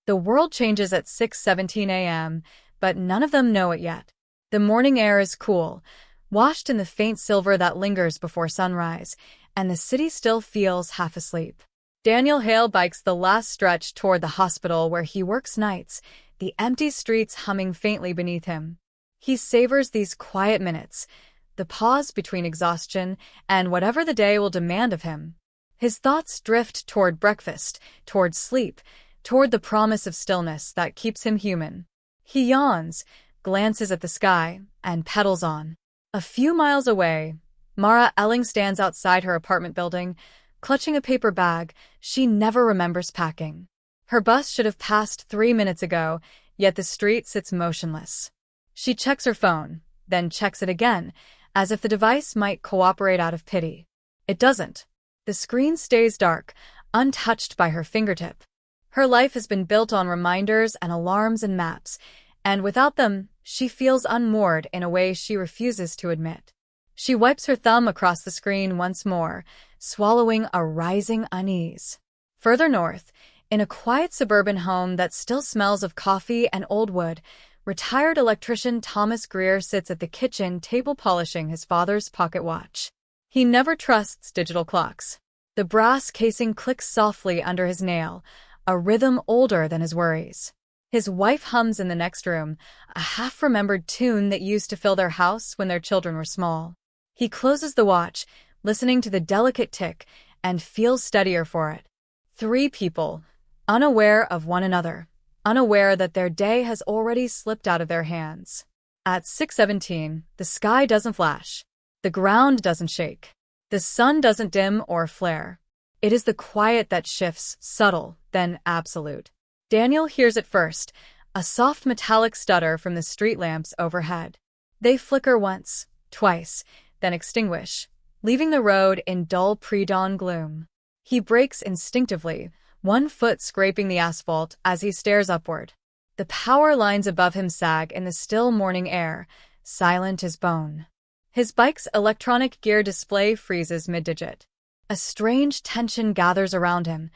The world changes at 6:17 a.m., but none of them know it yet. The morning air is cool, washed in the faint silver that lingers before sunrise, and the city still feels half asleep. Daniel Hale bikes the last stretch toward the hospital where he works nights, the empty streets humming faintly beneath him. He savors these quiet minutes, the pause between exhaustion and whatever the day will demand of him. His thoughts drift toward breakfast, toward sleep, toward the promise of stillness that keeps him human. He yawns, glances at the sky, and pedals on. A few miles away, Mara Elling stands outside her apartment building, clutching a paper bag she never remembers packing. Her bus should have passed 3 minutes ago, yet the street sits motionless. She checks her phone, then checks it again, as if the device might cooperate out of pity. It doesn't. The screen stays dark, untouched by her fingertip. Her life has been built on reminders and alarms and maps, and without them, she feels unmoored in a way she refuses to admit. She wipes her thumb across the screen once more, swallowing a rising unease. Further north, in a quiet suburban home that still smells of coffee and old wood, retired electrician Thomas Greer sits at the kitchen table polishing his father's pocket watch. He never trusts digital clocks. The brass casing clicks softly under his nail, a rhythm older than his worries. His wife hums in the next room, a half-remembered tune that used to fill their house when their children were small. He closes the watch, listening to the delicate tick, and feels steadier for it. 3 people, unaware of one another, unaware that their day has already slipped out of their hands. At 6:17, the sky doesn't flash. The ground doesn't shake. The sun doesn't dim or flare. It is the quiet that shifts, subtle, then absolute. Daniel hears it first, a soft metallic stutter from the street lamps overhead. They flicker once, twice, then extinguish, leaving the road in dull pre-dawn gloom. He brakes instinctively, one foot scraping the asphalt as he stares upward. The power lines above him sag in the still morning air, silent as bone. His bike's electronic gear display freezes mid-digit. A strange tension gathers around him,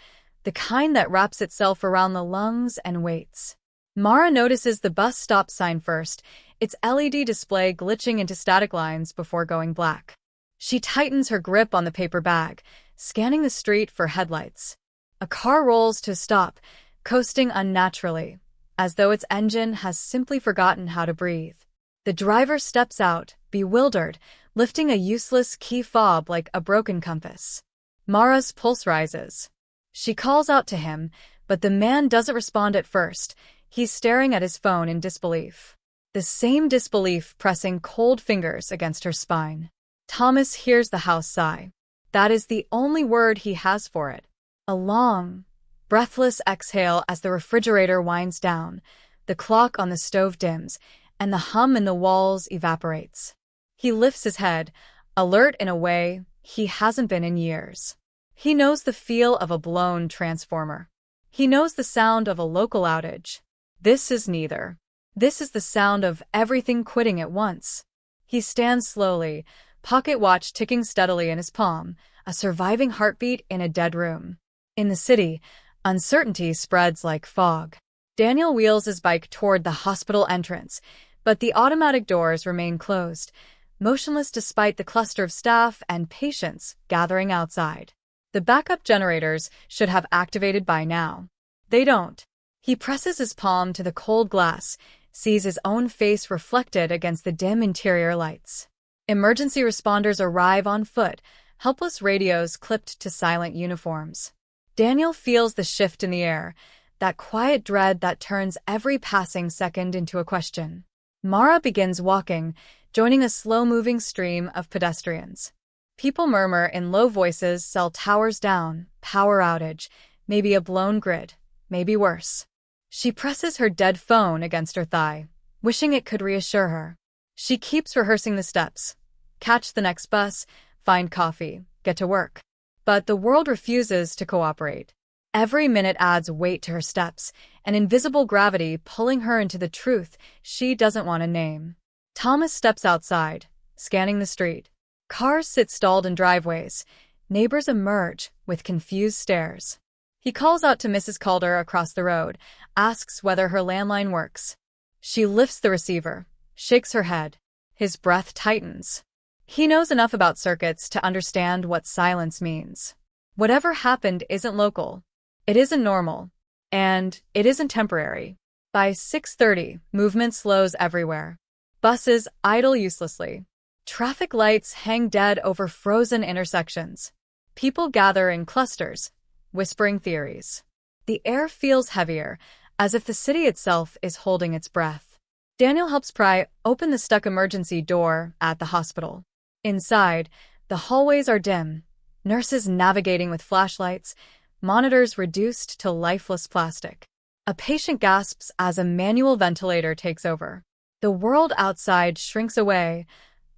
the kind that wraps itself around the lungs and waits. Mara notices the bus stop sign first, its LED display glitching into static lines before going black. She tightens her grip on the paper bag, scanning the street for headlights. A car rolls to a stop, coasting unnaturally, as though its engine has simply forgotten how to breathe. The driver steps out, bewildered, lifting a useless key fob like a broken compass. Mara's pulse rises. She calls out to him, but the man doesn't respond at first. He's staring at his phone in disbelief. The same disbelief pressing cold fingers against her spine. Thomas hears the house sigh. That is the only word he has for it. A long, breathless exhale as the refrigerator winds down, the clock on the stove dims, and the hum in the walls evaporates. He lifts his head, alert in a way he hasn't been in years. He knows the feel of a blown transformer. He knows the sound of a local outage. This is neither. This is the sound of everything quitting at once. He stands slowly, pocket watch ticking steadily in his palm, a surviving heartbeat in a dead room. In the city, uncertainty spreads like fog. Daniel wheels his bike toward the hospital entrance, but the automatic doors remain closed, motionless despite the cluster of staff and patients gathering outside. The backup generators should have activated by now. They don't. He presses his palm to the cold glass, sees his own face reflected against the dim interior lights. Emergency responders arrive on foot, helpless radios clipped to silent uniforms. Daniel feels the shift in the air, that quiet dread that turns every passing second into a question. Mara begins walking, joining a slow-moving stream of pedestrians. People murmur in low voices, cell towers down, power outage, maybe a blown grid, maybe worse. She presses her dead phone against her thigh, wishing it could reassure her. She keeps rehearsing the steps. Catch the next bus, find coffee, get to work. But the world refuses to cooperate. Every minute adds weight to her steps, an invisible gravity pulling her into the truth she doesn't want to name. Thomas steps outside, scanning the street. Cars sit stalled in driveways. Neighbors emerge with confused stares. He calls out to Mrs. Calder across the road, asks whether her landline works. She lifts the receiver, shakes her head. His breath tightens. He knows enough about circuits to understand what silence means. Whatever happened isn't local. It isn't normal. And it isn't temporary. By 6:30, movement slows everywhere. Buses idle uselessly. Traffic lights hang dead over frozen intersections. People gather in clusters, whispering theories. The air feels heavier, as if the city itself is holding its breath. Daniel helps Pry open the stuck emergency door at the hospital. Inside, the hallways are dim, nurses navigating with flashlights, monitors reduced to lifeless plastic. A patient gasps as a manual ventilator takes over. The world outside shrinks away.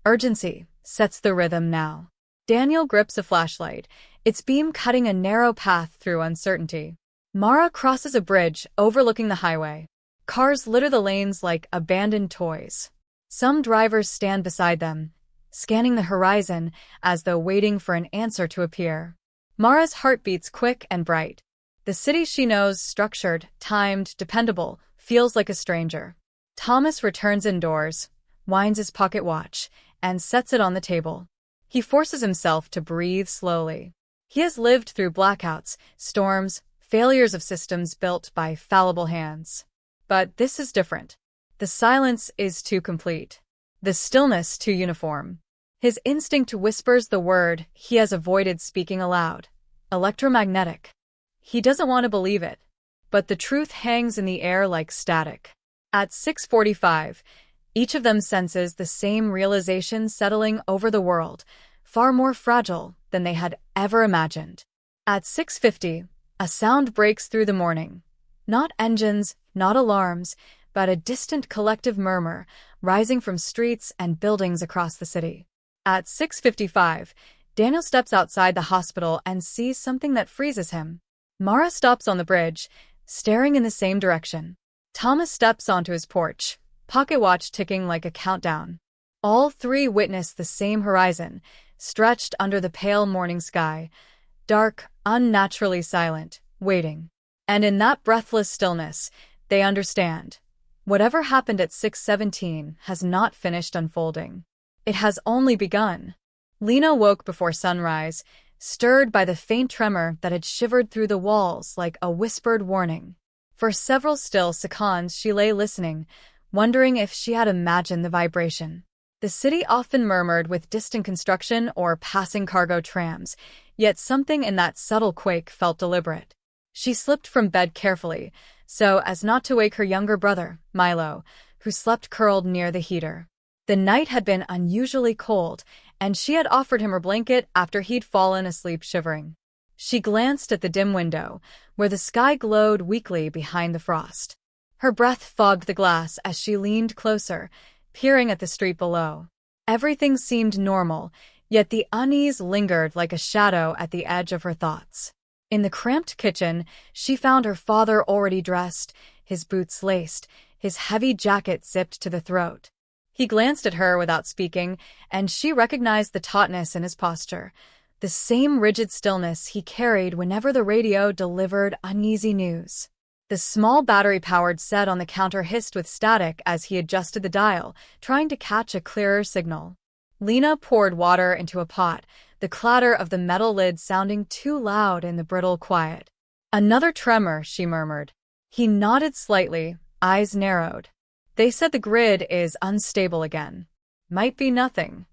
Urgency sets the rhythm now. Daniel grips a flashlight, its beam cutting a narrow path through uncertainty. Mara crosses a bridge overlooking the highway. Cars litter the lanes like abandoned toys. Some drivers stand beside them, scanning the horizon as though waiting for an answer to appear. Mara's heart beats quick and bright. The city she knows, structured, timed, dependable, feels like a stranger. Thomas returns indoors, winds his pocket watch, and sets it on the table. He forces himself to breathe slowly. He has lived through blackouts, storms, failures of systems built by fallible hands. But this is different. The silence is too complete. The stillness too uniform. His instinct whispers the word he has avoided speaking aloud. Electromagnetic. He doesn't want to believe it. But the truth hangs in the air like static. At 6:45, each of them senses the same realization settling over the world, far more fragile than they had ever imagined. At 6:50, a sound breaks through the morning. Not engines, not alarms, but a distant collective murmur rising from streets and buildings across the city. At 6:55, Daniel steps outside the hospital and sees something that freezes him. Mara stops on the bridge, staring in the same direction. Thomas steps onto his porch, pocket watch ticking like a countdown. All three witness the same horizon, stretched under the pale morning sky, dark, unnaturally silent, waiting. And in that breathless stillness, they understand. Whatever happened at 6:17 has not finished unfolding. It has only begun. Lena woke before sunrise, stirred by the faint tremor that had shivered through the walls like a whispered warning. For several still seconds she lay listening, wondering if she had imagined the vibration. The city often murmured with distant construction or passing cargo trams, yet something in that subtle quake felt deliberate. She slipped from bed carefully, so as not to wake her younger brother, Milo, who slept curled near the heater. The night had been unusually cold, and she had offered him her blanket after he'd fallen asleep shivering. She glanced at the dim window, where the sky glowed weakly behind the frost. Her breath fogged the glass as she leaned closer, peering at the street below. Everything seemed normal, yet the unease lingered like a shadow at the edge of her thoughts. In the cramped kitchen, she found her father already dressed, his boots laced, his heavy jacket zipped to the throat. He glanced at her without speaking, and she recognized the tautness in his posture, the same rigid stillness he carried whenever the radio delivered uneasy news. The small battery-powered set on the counter hissed with static as he adjusted the dial, trying to catch a clearer signal. Lena poured water into a pot, the clatter of the metal lid sounding too loud in the brittle quiet. "Another tremor," she murmured. He nodded slightly, eyes narrowed. "They said the grid is unstable again. Might be nothing."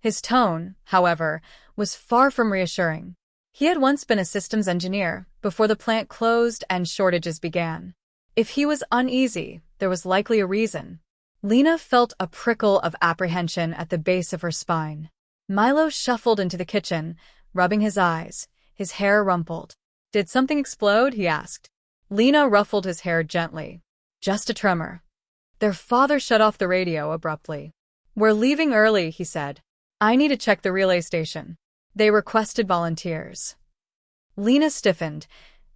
His tone, however, was far from reassuring. He had once been a systems engineer, before the plant closed and shortages began. If he was uneasy, there was likely a reason. Lena felt a prickle of apprehension at the base of her spine. Milo shuffled into the kitchen, rubbing his eyes, his hair rumpled. "Did something explode?" he asked. Lena ruffled his hair gently. "Just a tremor." Their father shut off the radio abruptly. "We're leaving early," he said. "I need to check the relay station." They requested volunteers. Lena stiffened.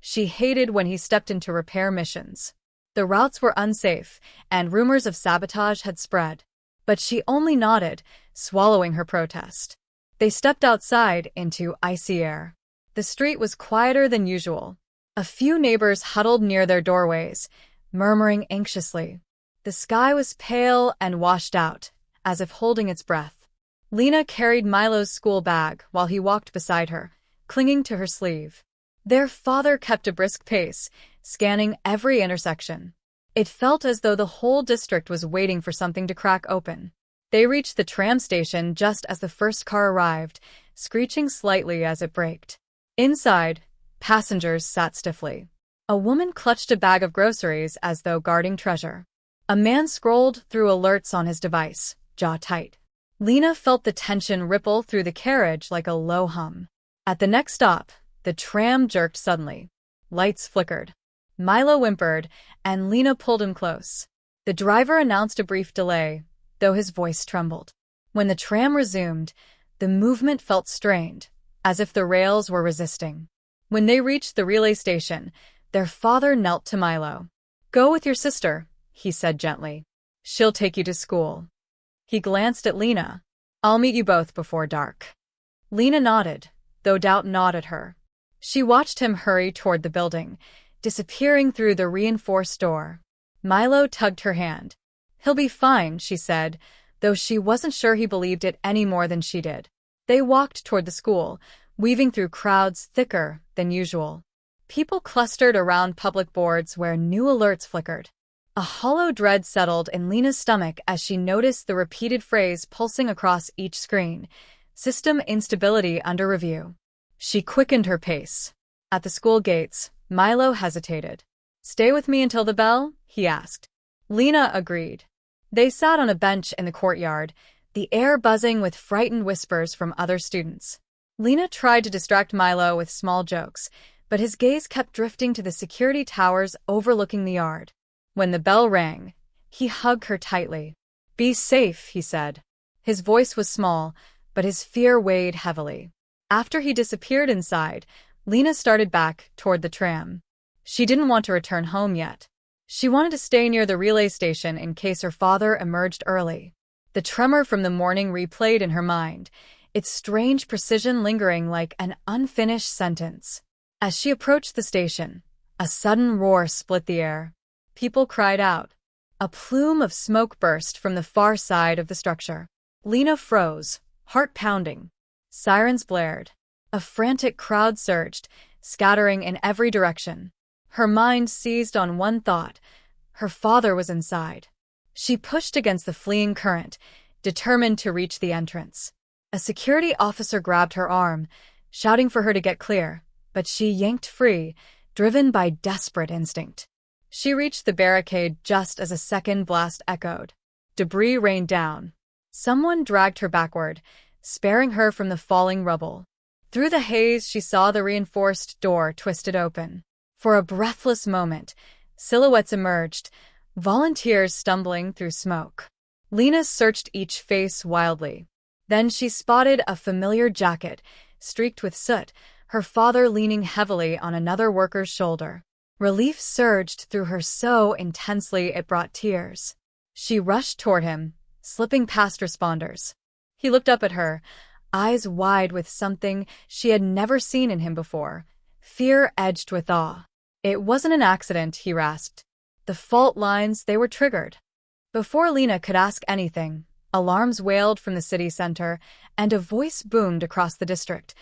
She hated when he stepped into repair missions. The routes were unsafe, and rumors of sabotage had spread. But she only nodded, swallowing her protest. They stepped outside into icy air. The street was quieter than usual. A few neighbors huddled near their doorways, murmuring anxiously. The sky was pale and washed out, as if holding its breath. Lena carried Milo's school bag while he walked beside her, clinging to her sleeve. Their father kept a brisk pace, scanning every intersection. It felt as though the whole district was waiting for something to crack open. They reached the tram station just as the first car arrived, screeching slightly as it braked. Inside, passengers sat stiffly. A woman clutched a bag of groceries as though guarding treasure. A man scrolled through alerts on his device, jaw tight. Lena felt the tension ripple through the carriage like a low hum. At the next stop, the tram jerked suddenly. Lights flickered. Milo whimpered, and Lena pulled him close. The driver announced a brief delay, though his voice trembled. When the tram resumed, the movement felt strained, as if the rails were resisting. When they reached the relay station, their father knelt to Milo. "Go with your sister," he said gently. "She'll take you to school." He glanced at Lena. "I'll meet you both before dark." Lena nodded, though doubt gnawed at her. She watched him hurry toward the building, disappearing through the reinforced door. Milo tugged her hand. "He'll be fine," she said, though she wasn't sure he believed it any more than she did. They walked toward the school, weaving through crowds thicker than usual. People clustered around public boards where new alerts flickered. A hollow dread settled in Lena's stomach as she noticed the repeated phrase pulsing across each screen: "System instability under review." She quickened her pace. At the school gates, Milo hesitated. "Stay with me until the bell?" he asked. Lena agreed. They sat on a bench in the courtyard, the air buzzing with frightened whispers from other students. Lena tried to distract Milo with small jokes, but his gaze kept drifting to the security towers overlooking the yard. When the bell rang, he hugged her tightly. "Be safe," he said. His voice was small, but his fear weighed heavily. After he disappeared inside, Lena started back toward the tram. She didn't want to return home yet. She wanted to stay near the relay station in case her father emerged early. The tremor from the morning replayed in her mind, its strange precision lingering like an unfinished sentence. As she approached the station, a sudden roar split the air. People cried out. A plume of smoke burst from the far side of the structure. Lena froze, heart pounding. Sirens blared. A frantic crowd surged, scattering in every direction. Her mind seized on one thought: her father was inside. She pushed against the fleeing current, determined to reach the entrance. A security officer grabbed her arm, shouting for her to get clear, but she yanked free, driven by desperate instinct. She reached the barricade just as a second blast echoed. Debris rained down. Someone dragged her backward, sparing her from the falling rubble. Through the haze, she saw the reinforced door twisted open. For a breathless moment, silhouettes emerged, volunteers stumbling through smoke. Lena searched each face wildly. Then she spotted a familiar jacket, streaked with soot, her father leaning heavily on another worker's shoulder. Relief surged through her so intensely it brought tears. She rushed toward him, slipping past responders. He looked up at her, eyes wide with something she had never seen in him before, fear edged with awe. "It wasn't an accident," he rasped. "The fault lines, they were triggered." Before Lena could ask anything, alarms wailed from the city center, and a voice boomed across the district.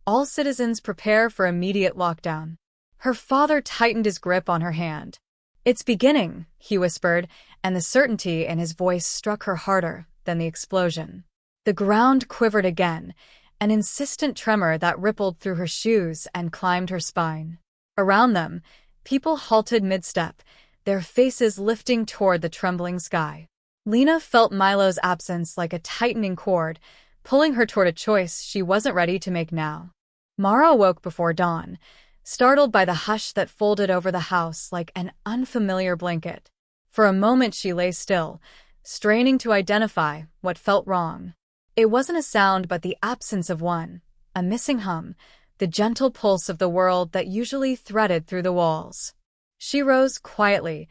"All citizens prepare for immediate lockdown." Her father tightened his grip on her hand. "It's beginning," he whispered, and the certainty in his voice struck her harder than the explosion. The ground quivered again, an insistent tremor that rippled through her shoes and climbed her spine. Around them, people halted mid-step, their faces lifting toward the trembling sky. Lena felt Milo's absence like a tightening cord, pulling her toward a choice she wasn't ready to make now. Mara awoke before dawn, startled by the hush that folded over the house like an unfamiliar blanket. For a moment she lay still, straining to identify what felt wrong. It wasn't a sound but the absence of one, a missing hum, the gentle pulse of the world that usually threaded through the walls. She rose quietly,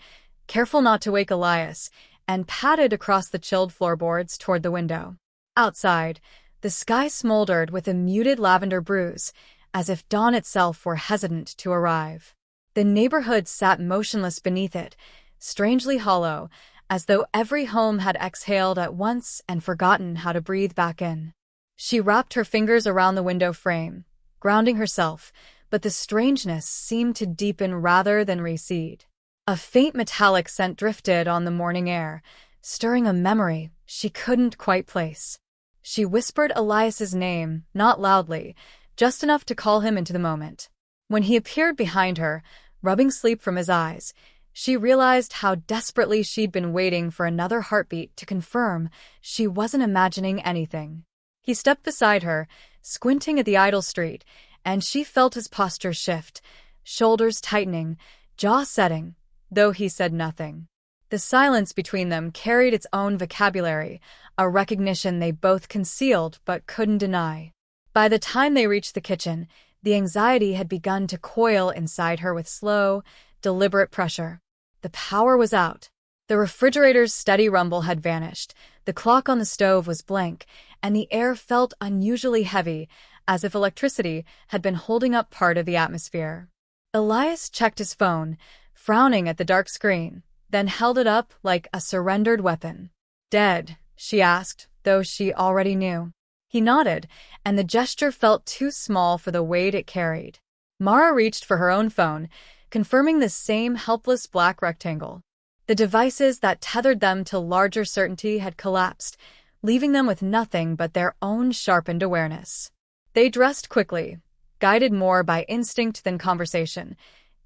careful not to wake Elias, and padded across the chilled floorboards toward the window. Outside, the sky smoldered with a muted lavender bruise, as if dawn itself were hesitant to arrive. The neighborhood sat motionless beneath it, strangely hollow, as though every home had exhaled at once and forgotten how to breathe back in. She wrapped her fingers around the window frame, grounding herself, but the strangeness seemed to deepen rather than recede. A faint metallic scent drifted on the morning air, stirring a memory she couldn't quite place. She whispered Elias's name, not loudly, just enough to call him into the moment. When he appeared behind her, rubbing sleep from his eyes, she realized how desperately she'd been waiting for another heartbeat to confirm she wasn't imagining anything. He stepped beside her, squinting at the idle street, and she felt his posture shift, shoulders tightening, jaw setting, though he said nothing. The silence between them carried its own vocabulary, a recognition they both concealed but couldn't deny. By the time they reached the kitchen, the anxiety had begun to coil inside her with slow, deliberate pressure. The power was out. The refrigerator's steady rumble had vanished, the clock on the stove was blank, and the air felt unusually heavy, as if electricity had been holding up part of the atmosphere. Elias checked his phone, frowning at the dark screen, then held it up like a surrendered weapon. "Dead?" she asked, though she already knew. He nodded, and the gesture felt too small for the weight it carried. Mara reached for her own phone, confirming the same helpless black rectangle. The devices that tethered them to larger certainty had collapsed, leaving them with nothing but their own sharpened awareness. They dressed quickly, guided more by instinct than conversation,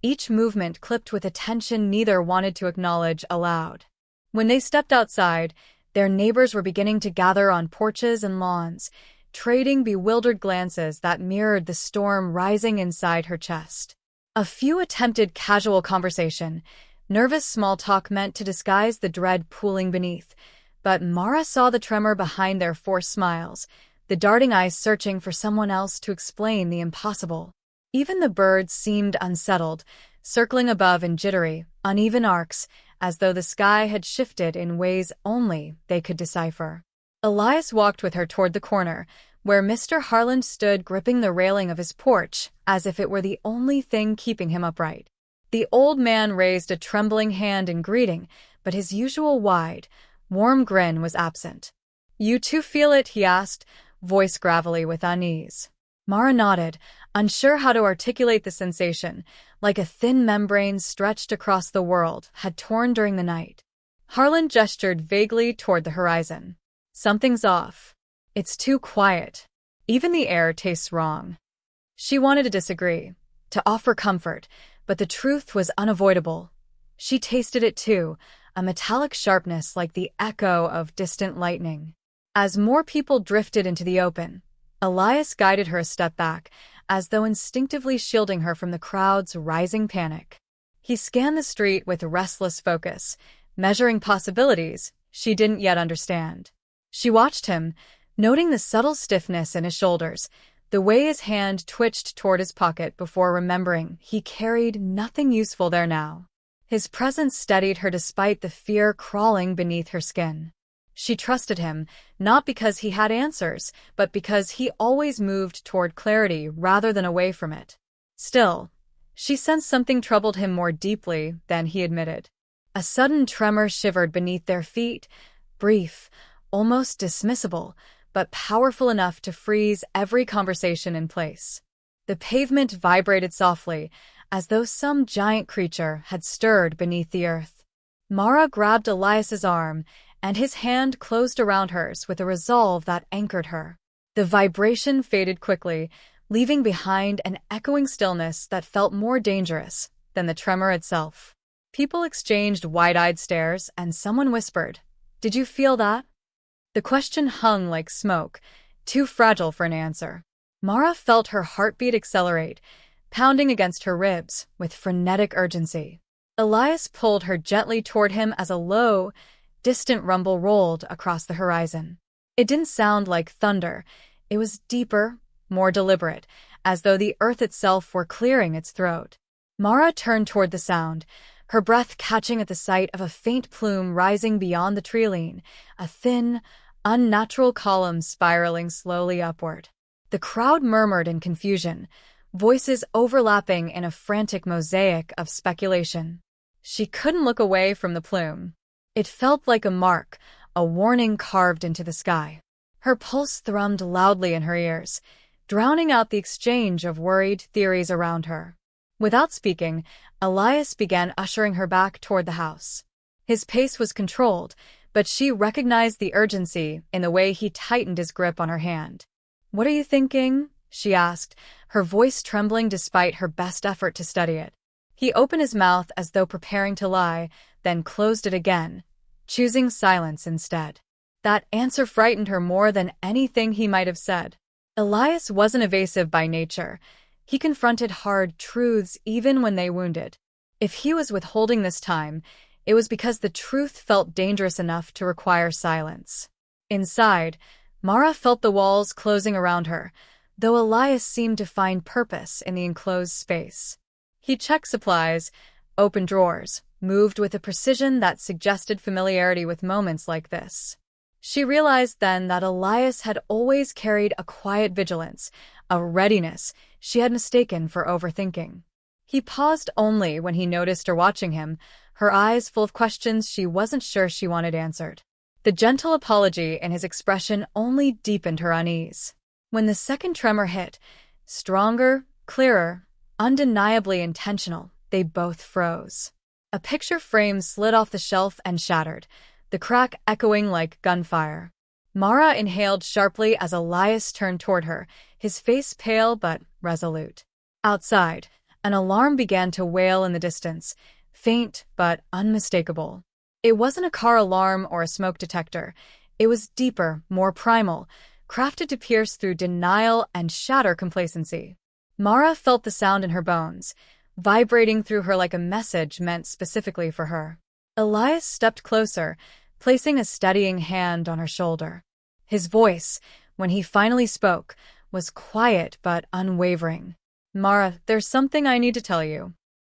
each movement clipped with attention neither wanted to acknowledge aloud. When they stepped outside, their neighbors were beginning to gather on porches and lawns, trading bewildered glances that mirrored the storm rising inside her chest. A few attempted casual conversation, nervous small talk meant to disguise the dread pooling beneath, but Mara saw the tremor behind their forced smiles, the darting eyes searching for someone else to explain the impossible. Even the birds seemed unsettled, circling above in jittery, uneven arcs, as though the sky had shifted in ways only they could decipher. Elias walked with her toward the corner, where Mr. Harland stood gripping the railing of his porch, as if it were the only thing keeping him upright. The old man raised a trembling hand in greeting, but his usual wide, warm grin was absent. "You too feel it?" he asked, voice gravelly with unease. Mara nodded, unsure how to articulate the sensation, like a thin membrane stretched across the world had torn during the night. Harland gestured vaguely toward the horizon. "Something's off. It's too quiet. Even the air tastes wrong." She wanted to disagree, to offer comfort, but the truth was unavoidable. She tasted it too, a metallic sharpness like the echo of distant lightning. As more people drifted into the open, Elias guided her a step back, as though instinctively shielding her from the crowd's rising panic. He scanned the street with restless focus, measuring possibilities she didn't yet understand. She watched him, noting the subtle stiffness in his shoulders, the way his hand twitched toward his pocket before remembering he carried nothing useful there now. His presence steadied her despite the fear crawling beneath her skin. She trusted him, not because he had answers, but because he always moved toward clarity rather than away from it. Still, she sensed something troubled him more deeply than he admitted. A sudden tremor shivered beneath their feet, brief, almost dismissible, but powerful enough to freeze every conversation in place. The pavement vibrated softly, as though some giant creature had stirred beneath the earth. Mara grabbed Elias's arm, and his hand closed around hers with a resolve that anchored her. The vibration faded quickly, leaving behind an echoing stillness that felt more dangerous than the tremor itself. People exchanged wide-eyed stares, and someone whispered, "Did you feel that?" The question hung like smoke, too fragile for an answer. Mara felt her heartbeat accelerate, pounding against her ribs with frenetic urgency. Elias pulled her gently toward him as a low, distant rumble rolled across the horizon. It didn't sound like thunder. It was deeper, more deliberate, as though the earth itself were clearing its throat. Mara turned toward the sound, her breath catching at the sight of a faint plume rising beyond the tree-line, a thin, unnatural column spiraling slowly upward. The crowd murmured in confusion, voices overlapping in a frantic mosaic of speculation. She couldn't look away from the plume. It felt like a mark, a warning carved into the sky. Her pulse thrummed loudly in her ears, drowning out the exchange of worried theories around her. Without speaking, Elias began ushering her back toward the house. His pace was controlled, but she recognized the urgency in the way he tightened his grip on her hand. "What are you thinking?" she asked, her voice trembling despite her best effort to steady it. He opened his mouth as though preparing to lie, then closed it again, choosing silence instead. That answer frightened her more than anything he might have said. Elias wasn't evasive by nature. He confronted hard truths even when they wounded. If he was withholding this time, it was because the truth felt dangerous enough to require silence. Inside, Mara felt the walls closing around her, though Elias seemed to find purpose in the enclosed space. He checked supplies, opened drawers, moved with a precision that suggested familiarity with moments like this. She realized then that Elias had always carried a quiet vigilance, a readiness she had mistaken for overthinking. He paused only when he noticed her watching him, her eyes full of questions she wasn't sure she wanted answered. The gentle apology in his expression only deepened her unease. When the second tremor hit, stronger, clearer, undeniably intentional, they both froze. A picture frame slid off the shelf and shattered, the crack echoing like gunfire. Mara inhaled sharply as Elias turned toward her, his face pale but resolute. Outside, an alarm began to wail in the distance, faint but unmistakable. It wasn't a car alarm or a smoke detector. It was deeper, more primal, crafted to pierce through denial and shatter complacency. Mara felt the sound in her bones, vibrating through her like a message meant specifically for her. Elias stepped closer, placing a steadying hand on her shoulder. His voice, when he finally spoke, was quiet but unwavering. "Mara, there's something I need to tell you."